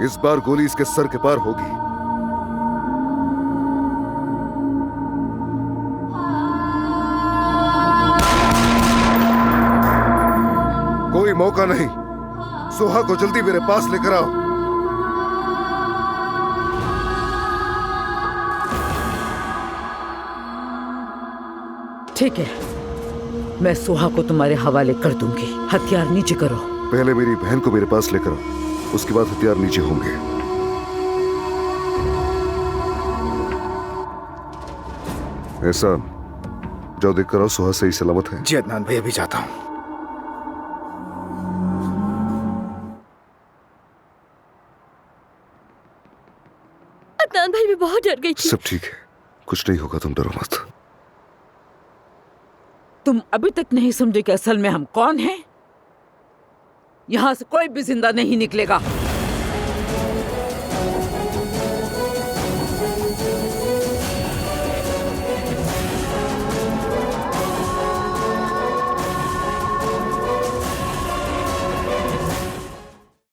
इस बार गोली इसके सर के पार होगी। कोई मौका नहीं, सोहा को जल्दी मेरे पास लेकर आओ। ठीक है, मैं सोहा को तुम्हारे हवाले कर दूंगी। हथियार नीचे करो। पहले मेरी बहन को मेरे पास लेकर आओ, उसके बाद हथियार नीचे होंगे। एहसान, जाओ देख कर आओ सोहा सही सलामत है। जी अदनान भाई, अभी जाता हूँ। अदनान भाई, मैं बहुत डर गई थी। सब ठीक है, कुछ नहीं होगा, तुम डरो मत। तुम अभी तक नहीं समझे कि असल में हम कौन हैं? यहां से कोई भी जिंदा नहीं निकलेगा।